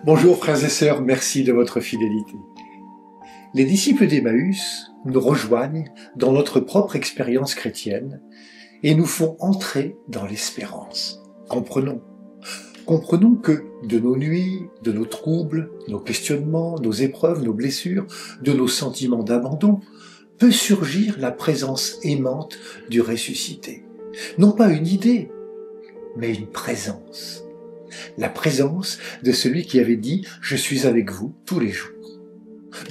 Bonjour frères et sœurs, merci de votre fidélité. Les disciples d'Emmaüs nous rejoignent dans notre propre expérience chrétienne et nous font entrer dans l'espérance. Comprenons que de nos nuits, de nos troubles, nos questionnements, nos épreuves, nos blessures, de nos sentiments d'abandon, peut surgir la présence aimante du ressuscité. Non pas une idée, mais une présence. La présence de celui qui avait dit « Je suis avec vous tous les jours ».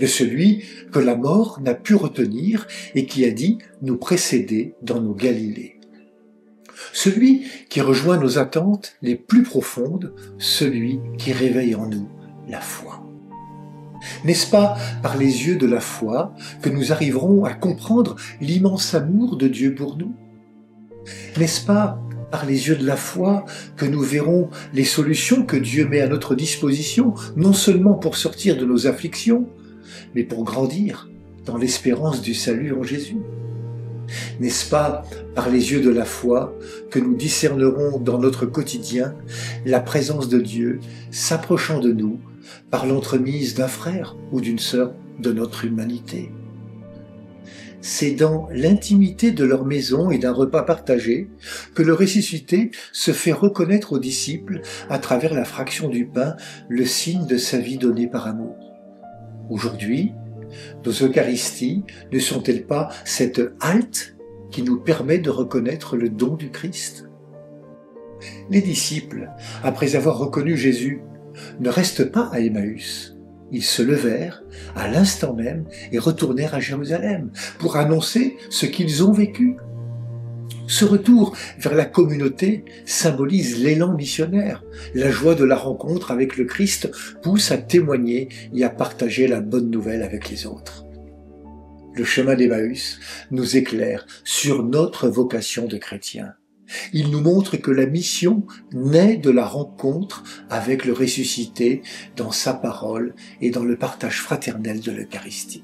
De celui que la mort n'a pu retenir et qui a dit « Nous précéder dans nos Galilées ». Celui qui rejoint nos attentes les plus profondes, celui qui réveille en nous la foi. N'est-ce pas par les yeux de la foi que nous arriverons à comprendre l'immense amour de Dieu pour nous? N'est-ce pas par les yeux de la foi que nous verrons les solutions que Dieu met à notre disposition, non seulement pour sortir de nos afflictions, mais pour grandir dans l'espérance du salut en Jésus? N'est-ce pas par les yeux de la foi que nous discernerons dans notre quotidien la présence de Dieu s'approchant de nous par l'entremise d'un frère ou d'une sœur de notre humanité? C'est dans l'intimité de leur maison et d'un repas partagé que le ressuscité se fait reconnaître aux disciples à travers la fraction du pain, le signe de sa vie donnée par amour. Aujourd'hui, nos Eucharisties ne sont-elles pas cette halte qui nous permet de reconnaître le don du Christ? Les disciples, après avoir reconnu Jésus, ne restent pas à Emmaüs. Ils se levèrent à l'instant même et retournèrent à Jérusalem pour annoncer ce qu'ils ont vécu. Ce retour vers la communauté symbolise l'élan missionnaire. La joie de la rencontre avec le Christ pousse à témoigner et à partager la bonne nouvelle avec les autres. Le chemin d'Emmaüs nous éclaire sur notre vocation de chrétien. Il nous montre que la mission naît de la rencontre avec le ressuscité dans sa parole et dans le partage fraternel de l'Eucharistie.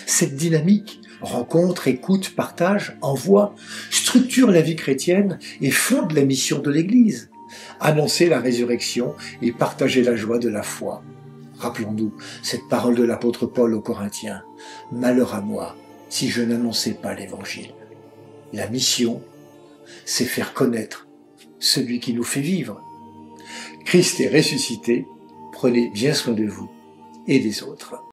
Cette dynamique, rencontre, écoute, partage, envoi, structure la vie chrétienne et fonde la mission de l'Église. Annoncer la résurrection et partager la joie de la foi. Rappelons-nous cette parole de l'apôtre Paul aux Corinthiens. « Malheur à moi si je n'annonçais pas l'Évangile ». La mission, c'est faire connaître celui qui nous fait vivre. Christ est ressuscité, prenez bien soin de vous et des autres.